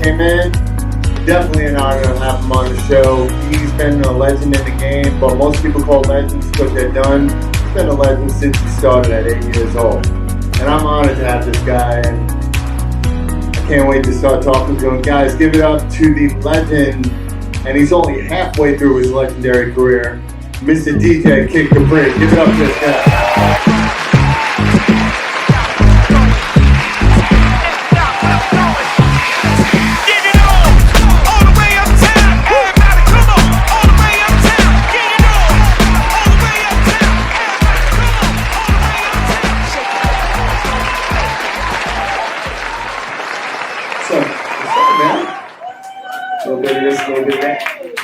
Hey man, definitely an honor to have him on the show. He's been a legend in the game, but most people call legends because they're done. He's been a legend since he started at 8 years old. And I'm honored to have this guy, and I can't wait to start talking to him. Guys, give it up to the legend, and he's only halfway through his legendary career, Mr. DJ Kid Capri. Give it up to this guy.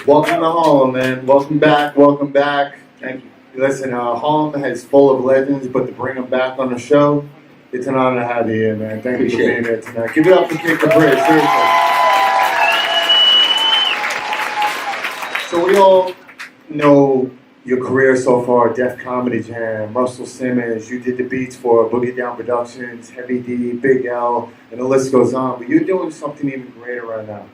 Welcome to Harlem, man. Welcome back. Welcome back. Thank you. Listen, Harlem is full of legends, but to bring them back on the show, it's an honor to have you here, man. Thank you for being here tonight. Give it up for Kid Capri, seriously. So we all know your career so far, Def Comedy Jam, Russell Simmons. You did the beats for Boogie Down Productions, Heavy D, Big L, and the list goes on. But you're doing something even greater right now,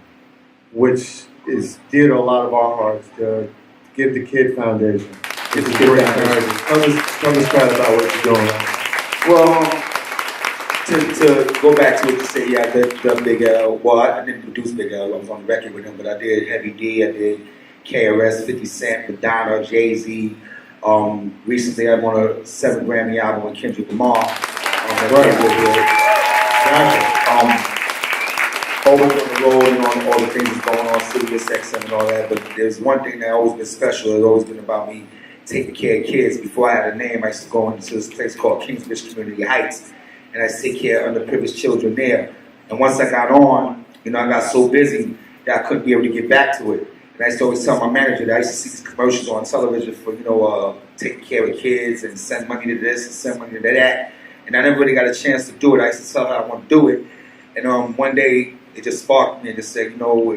which is dear to a lot of our hearts, the Give the Kid Foundation. It's a great charity. Tell us Pat about what you're doing. Well, to go back to what you said, yeah, the Big L. Well, I didn't produce Big L. I was on the record with him, but I did Heavy D, I did KRS, 50 Cent, Madonna, Jay-Z. Recently, I won a 7 Grammy album with Kendrick Lamar. Always on the road and on all the things that's going on, Sirius XM and all that, but there's one thing that always been special. It's always been about me taking care of kids. Before I had a name, I used to go into this place called Kingsbridge Community Heights, and I used to take care of underprivileged children there. And once I got on, I got so busy that I couldn't be able to get back to it. And I used to always tell my manager that I used to see these commercials on television for, taking care of kids and send money to this and send money to that. And I never really got a chance to do it. I used to tell her I want to do it. And one day, it just sparked me and just said, if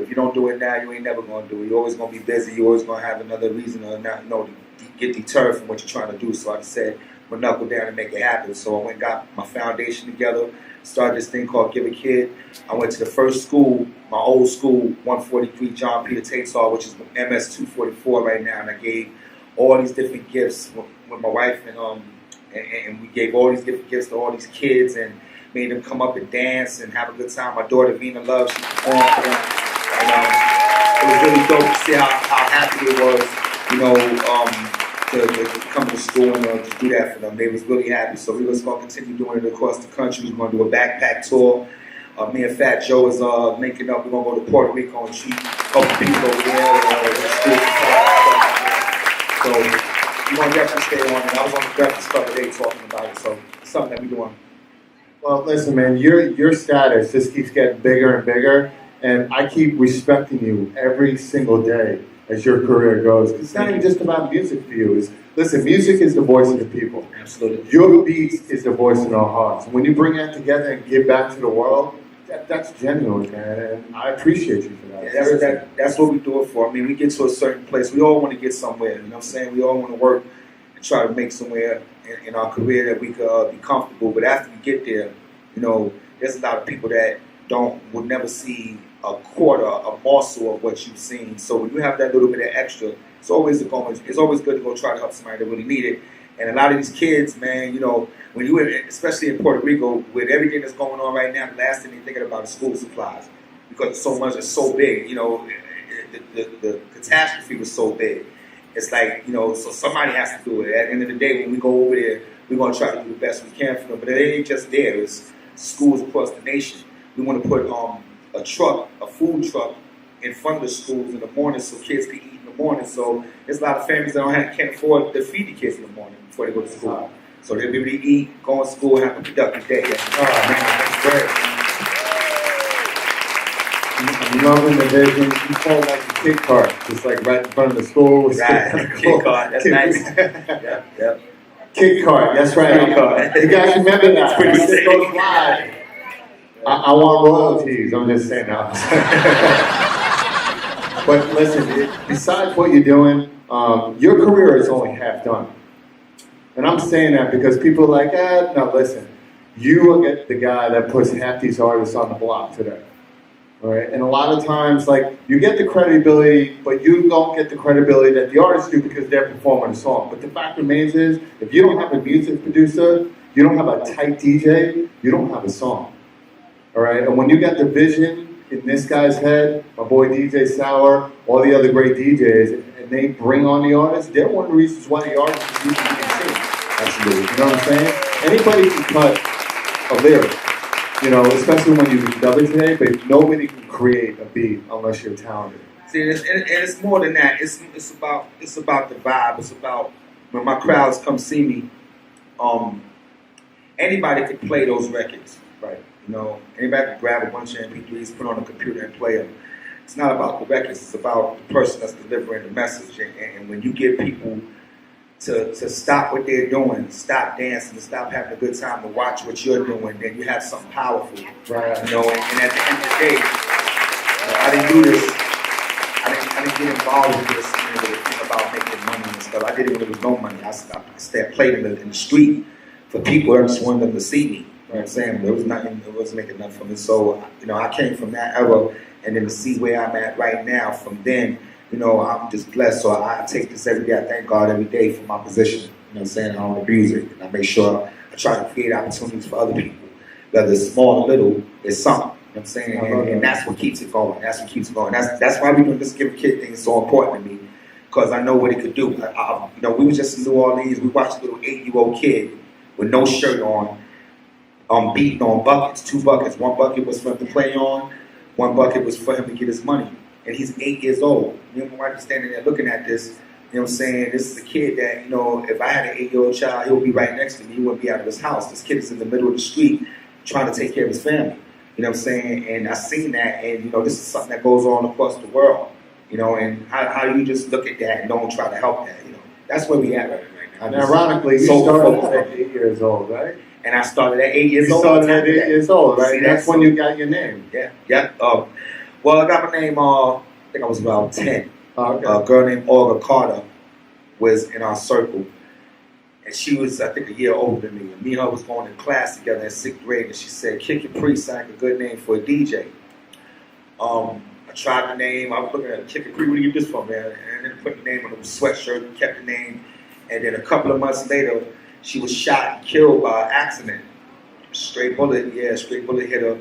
you don't do it now, you ain't never going to do it. You're always going to be busy. You're always going to have another reason or not, to get deterred from what you're trying to do. So I said, we'll knuckle down and make it happen. So I went and got my foundation together, started this thing called Give a Kid. I went to the first school, my old school, 143 John Peter Tate's Hall, which is MS 244 right now. And I gave all these different gifts with my wife, and we gave all these different gifts to all these kids, and made them come up and dance and have a good time. My daughter, Vina Love, she performed for them. And it was really dope to see how happy it was, to come to school and to do that for them. They was really happy. So we was going to continue doing it across the country. We're going to do a backpack tour. Me and Fat Joe is linking up. We're going to go to Puerto Rico and treat a couple people over there. So we're going to definitely stay on it. I was on the Breakfast Club today talking about it. So it's something that we're doing. Well, listen, man, your status just keeps getting bigger and bigger, and I keep respecting you every single day as your career goes. It's not even just about music for you. Listen, music is the voice of the people. Absolutely. Your beats is the voice in our hearts. When you bring that together and give back to the world, that's genuine, man, and I appreciate you for that. Yeah, that's what we do it for. I mean, we get to a certain place. We all want to get somewhere, you know what I'm saying? We all want to work and try to make somewhere in our career that we could be comfortable. But after you get there, there's a lot of people that would never see a quarter, a morsel of what you've seen. So when you have that little bit of extra, it's always good to go try to help somebody that really need it. And a lot of these kids, man, when you, especially in Puerto Rico, with everything that's going on right now, the last thing they're thinking about is school supplies, because it's so big. The catastrophe was so big. It's like, so somebody has to do it. At the end of the day, when we go over there, we're going to try to do the best we can for them. But it ain't just there. It's schools across the nation. We want to put a food truck in front of the schools in the morning so kids can eat in the morning. So there's a lot of families that can't afford to feed the kids in the morning before they go to school. So they'll be able to eat, go to school, and have a productive day. That's great. I'm loving the vision. You call it like a kid cart, just like right in front of the school. Right, kid cart. That's nice. Yep. Kid cart, that's right. You guys remember that? It goes live. I want royalties. I'm just saying now. But listen, besides what you're doing, your career is only half done. And I'm saying that because people are like, no, listen, you are the guy that puts half these artists on the block today. All right, and a lot of times, like, you get the credibility, but you don't get the credibility that the artists do because they're performing a song. But the fact remains is, if you don't have a music producer, you don't have a tight DJ, you don't have a song. All right, and when you got the vision in this guy's head, my boy DJ Sour, all the other great DJs, and they bring on the artists, they're one of the reasons why the artists is even can sing. Absolutely. You know what I'm saying? Anybody can cut a lyric. You know, especially when you dub it today, but nobody can create a beat unless you're talented. See, it's more than that. It's about the vibe. It's about when my crowds come see me. Anybody can play those records, Right. you know. Anybody can grab a bunch of MP3s, put on a computer, and play them. It's not about the records. It's about the person that's delivering the message. And when you get people to stop what they're doing, stop dancing, stop having a good time, to watch what you're doing, then you have something powerful. Right. You know, and at the end of the day, you know, I didn't do this. I didn't get involved with this, you know, with the thing about making money and stuff. I did it when there was no money. I played in the street for people. I just wanted them to see me. You know what I'm saying? There was nothing. It wasn't making nothing for me. So, you know, I came from that era, and then to see where I'm at right now from then. You know, I'm just blessed, so I take this every day. I thank God every day for my position. You know what I'm saying? I don't abuse it. And I make sure I try to create opportunities for other people. Whether it's small or little, it's something. You know what I'm saying? And that's what keeps it going. That's what keeps it going. That's why we doing this Give a Kid thing is so important to me. Because I know what it could do. You know, we was just in New Orleans. We watched a little 8-year-old kid with no shirt on, beating on buckets, 2 buckets. 1 bucket was for him to play on. 1 bucket was for him to get his money. And he's 8 years old. You know, my wife is standing there looking at this. You know what I'm saying? This is a kid that, you know, if I had an 8-year-old child, he would be right next to me. He wouldn't be out of his house. This kid is in the middle of the street trying to take care of his family. You know what I'm saying? And I seen that, and, you know, this is something that goes on across the world. You know, and how you just look at that and don't try to help that, you know. That's where we at right now. And ironically, you started at 8 years old, right? And I started at 8 years old. You started at 8 years old, right? That's when you got your name. Yeah. Well, I got my name, I think I was about 10. Okay. A girl named Olga Carter was in our circle. And she was, I think, a year older than me. And me and her was going to class together in 6th grade. And she said, Kid Capri sounded like a good name for a DJ. I tried the name. I was looking at Kid Capri, where do you get this from, man? And then put the name on a sweatshirt and kept the name. And then a couple of months later, she was shot and killed by accident. Straight bullet hit her.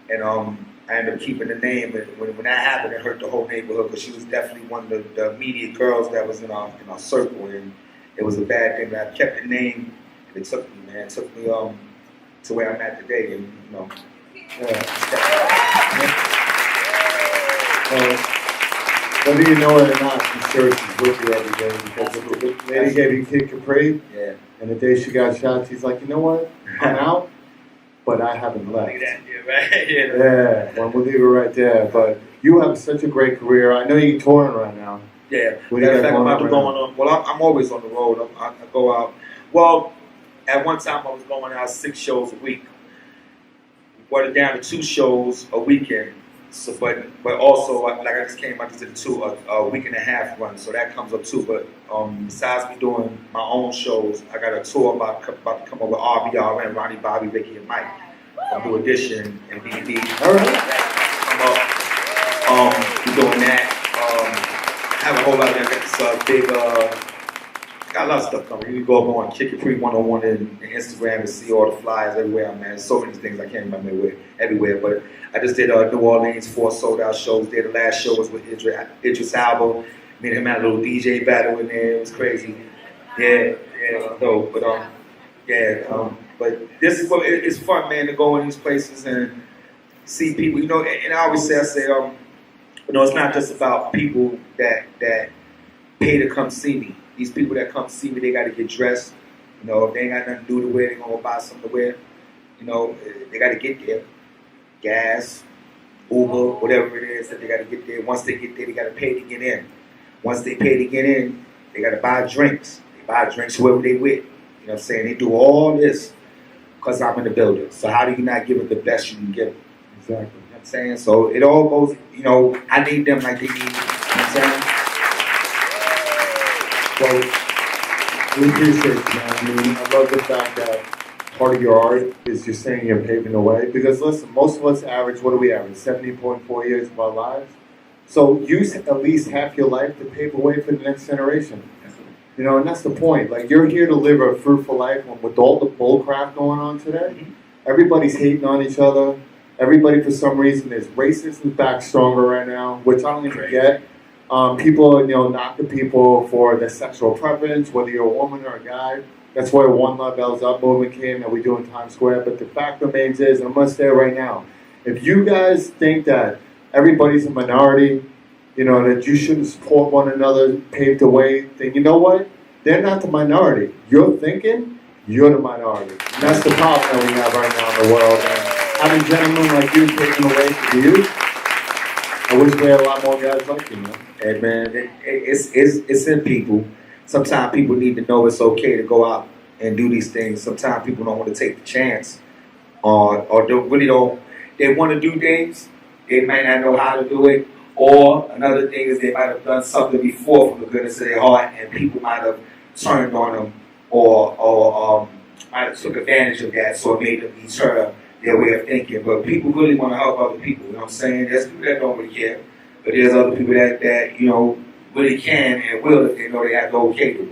And I ended up keeping the name. And when that happened, it hurt the whole neighborhood because she was definitely one of the immediate girls that was in our circle. And it was a bad thing. But I kept the name. And it took me, man. It took me to where I'm at today. And, you know. Whether you know it or not, I'm sure she's with you every day because the lady gave you Kid Capri, and the day she got shot, she's like, you know what? I'm out, but I haven't left. Yeah, well, we'll leave it right there. But you have such a great career. I know you're touring right now. Yeah, What do you got going on? Well, I'm always on the road. I go out. Well, at one time I was going out 6 shows a week. Brought it down to 2 shows a weekend. So, but also, like I just came out to do a week and a half run, so that comes up too. But besides me doing my own shows, I got a tour about to come over with RBRN, Ronnie, Bobby, Ricky, and Mike. I'll do Audition and BB. All right. Come up. We're doing that. Have a whole lot of that. Got this big, got a lot of stuff coming. You can go up on Kid Capri 101 and Instagram and see all the flyers everywhere, man. So many things I can't remember everywhere, but I just did New Orleans, 4 sold-out shows there. The last show was with Idris Elba. Me and him had a little DJ battle in there. It was crazy. But this is what it's fun, man, to go in these places and see people. You know, and I always say, you know, it's not just about people that pay to come see me. These people that come see me, they got to get dressed. You know, if they ain't got nothing to do to wear, they gonna buy something to wear. You know, they got to get there. Gas, Uber, whatever it is that they got to get there. Once they get there, they got to pay to get in. Once they pay to get in, they got to buy drinks. They buy drinks whoever they with. You know what I'm saying? They do all this because I'm in the building. So how do you not give it the best you can give it? Exactly. You know what I'm saying? So it all goes, you know, I need them like they need me. You know what I'm saying? Well, we appreciate you, man. I mean, I love the fact that part of your art is just saying you're paving the way. Because listen, most of us average, what do we average? 70.4 years of our lives. So use at least half your life to pave the way for the next generation. You know, and that's the point. Like, you're here to live a fruitful life with all the bull crap going on today. Everybody's hating on each other. Everybody, for some reason, is racism back stronger right now, which I don't even get. People, knocking people for their sexual preference, whether you're a woman or a guy. That's why One Love L's Up movement came that we do in Times Square. But the fact remains is, I'm going to say it right now, if you guys think that everybody's a minority, that you shouldn't support one another, pave the way, then you know what? They're not the minority. You're thinking you're the minority. And that's the problem that we have right now in the world. And having gentlemen like you paving the way for the youth, I wish we had a lot more guys like you, man. Hey, man, it's in people. Sometimes people need to know it's okay to go out and do these things. Sometimes people don't want to take the chance, or they want to do things, they might not know how to do it. Or another thing is they might have done something before from the goodness of their heart, and people might have turned on them or might have took advantage of that, so it made them deter their way of thinking. But people really want to help other people. You know what I'm saying? There's people that don't really care, but there's other people that really can and will if they know they have the okay to.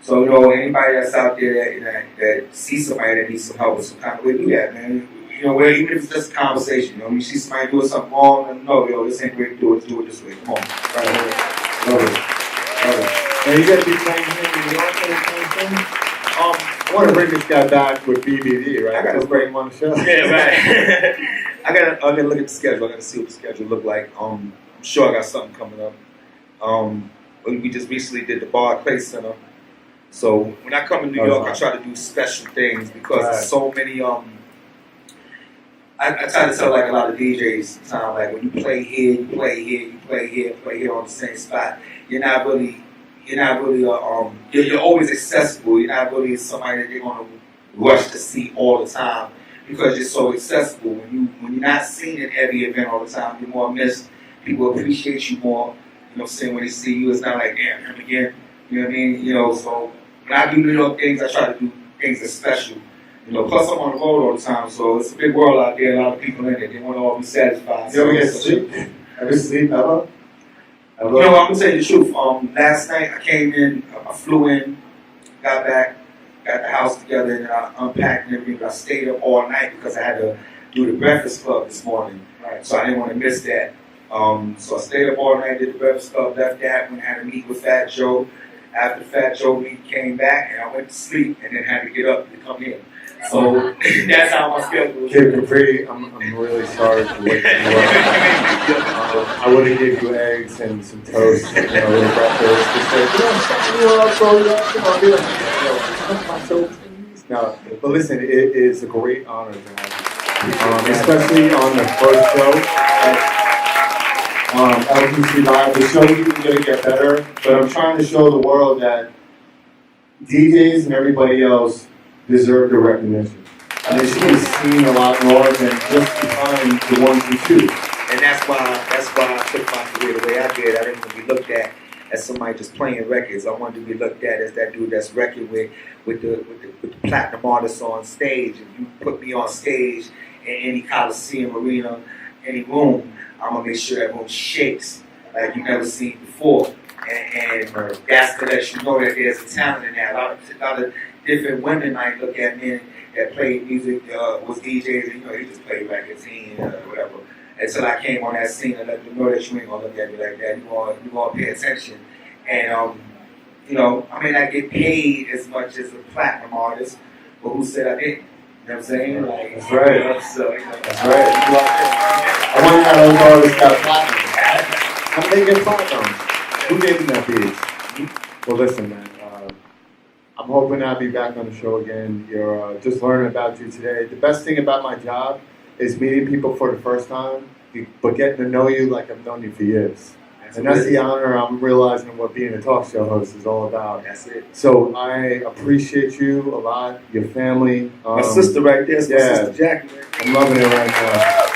So anybody that's out there that sees somebody that needs some help with some kind of way, do that, man. Where even if it's just a conversation, you see somebody doing something wrong, and this ain't great to do it, let's do it this way. Come on. Right away. Love it. Now you gotta be playing here in New York and I want to bring this guy back with BBD, right? I gotta bring him on the show. Yeah, right. I gotta look at the schedule. I gotta see what the schedule look like. I'm sure I got something coming up. We just recently did the Barclays Center. So when I come to New York, I try to do special things because there's so many I try to tell like a lot of DJs like when you play here, you play here, you play here, play here on the same spot. You're always accessible. You're not really somebody that they're gonna rush to see all the time because you're so accessible. When you're not seen at every event all the time, you're more missed. People appreciate you more. When they see you, it's not like damn him again. You know what I mean? So when I do New York things, I try to do things that's special. Plus I'm on the road all the time, so it's a big world out there. A lot of people in it. They want to all be satisfied. You ever get sleep? Ever sleep ever? I'm gonna tell you the truth. Last night I came in, I flew in, got back, got the house together, and I unpacked and everything. But I stayed up all night because I had to do the Breakfast Club this morning. Right. So I didn't want to miss that. So I stayed up all night, did the Breakfast Club, left that, went and had a meet with Fat Joe. After Fat Joe meet came back, and I went to sleep, and then had to get up to come here. So that's how my schedule was. Kid Capri, I'm really sorry for waking you up. I would have gave you eggs and some toast, with breakfast. To say, no, but listen, it is a great honor to have you, especially on the first show. LTC Live, the show is going to get better, but I'm trying to show the world that DJs and everybody else deserve the recognition. And they should be seen a lot more than just behind the ones who choose. And that's why I took my career the way I did. I didn't want to be looked at as somebody just playing records. I wanted to be looked at as that dude that's wrecking with the platinum artists on stage. If you put me on stage in any Coliseum arena, any room, I'm gonna make sure that room shakes like you've never seen before. And that's to let you know that there's a talent in that. A lot of different women might look at men that played music, was DJs, and he just played records, whatever. Until I came on that scene and let them know that you ain't gonna look at me like that. You gonna pay attention. And I may not get paid as much as a platinum artist, but who said I didn't? You know what I'm saying? Like, that's right. So, that's right. I wonder how those artists got platinum. How did they get platinum? Who gave them that beat? Well, listen, man. I'm hoping I'll be back on the show again. You're just learning about you today. The best thing about my job is meeting people for the first time, but getting to know you like I've known you for years. And that's the honor I'm realizing what being a talk show host is all about. That's it. So I appreciate you a lot, your family. My sister right there is my sister Jackie. I'm loving it right now.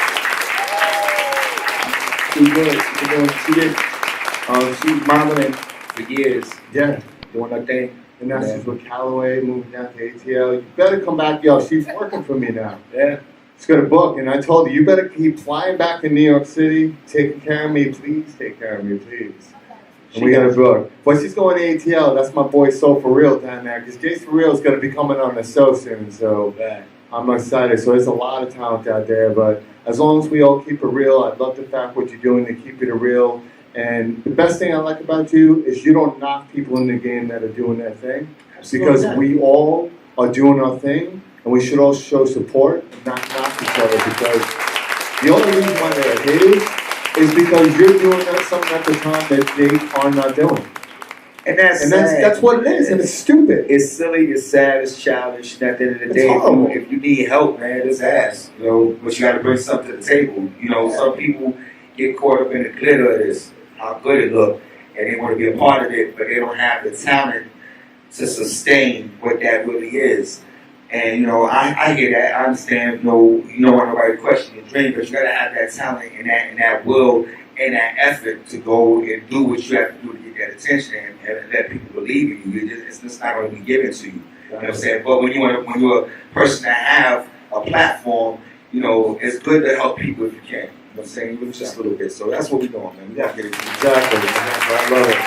She's good. She's modeling for years. Yeah. Doing her thing. and now she's with Callaway, moving down to ATL. You better come back, yo. She's working for me now. Yeah. She's got a book, and I told her, you better keep flying back to New York City, taking care of me, please take care of me, please. And we got a book. But she's going to ATL. That's my boy So For Real down there, because Jace For Real is going to be coming on the show soon, so I'm excited. So there's a lot of talent out there, but as long as we all keep it real, I love the fact what you're doing to keep it real. And the best thing I like about you is you don't knock people in the game that are doing their thing, because we all are doing our thing, and we should all show support and not knock each other, because the only reason why they're haters is because you're doing something at the time that they are not doing. And that's what it is, and it's stupid. It's silly, it's sad, it's childish, and at the end of the It's day, horrible. if you need help, man, just ask. You know, but you gotta bring something to the table. You know, some people get caught up in the glitter of this, how good it look, and they want to be a part of it, but they don't have the talent to sustain what that really is. And you know, I hear that. I understand. You don't want nobody to question your dream, but you gotta have that talent and that will and that effort to go and do what you have to do to get that attention and let people believe in you. It's just not going to be given to you. You know what I'm saying? But when you're a person that have a platform, you know, it's good to help people if you can. You know what I'm saying? Even just a little bit. So that's what we're doing, man. We got to get it. Exactly. I love it.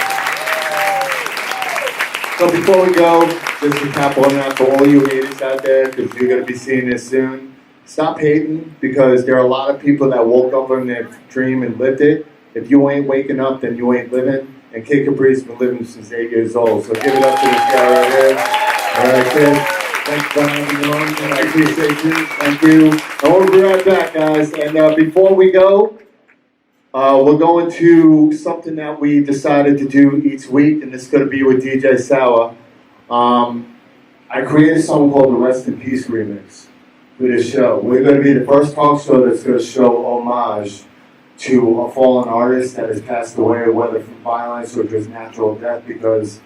So before we go, just to tap on that for all you haters out there, because you're going to be seeing this soon, stop hating, because there are a lot of people that woke up on their dream and lived it. If you ain't waking up, then you ain't living. And Kid Capri's been living since 8 years old. So give it up to this guy right here. All right, kid. Thanks for having me on. I appreciate you. Thank you. And we'll be right back, guys. And before we go, we're going to something that we decided to do each week, and it's going to be with DJ Sour. I created something called the Rest in Peace Remix for this show. We're going to be the first talk show that's going to show homage to a fallen artist that has passed away, whether from violence or just natural death, because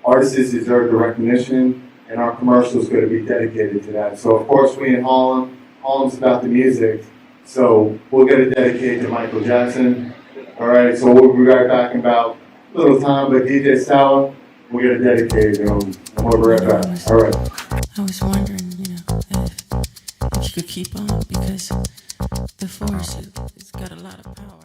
artists deserve the recognition, and our commercial is going to be dedicated to that. So, of course, we in Harlem. Harlem's about the music, so we're going to dedicate to Michael Jackson. All right, so we'll be right back in about a little time, but DJ Sour, we're going to dedicate to him, and we'll be right back. All right. I was wondering, if you could keep on, because the force has got a lot of power.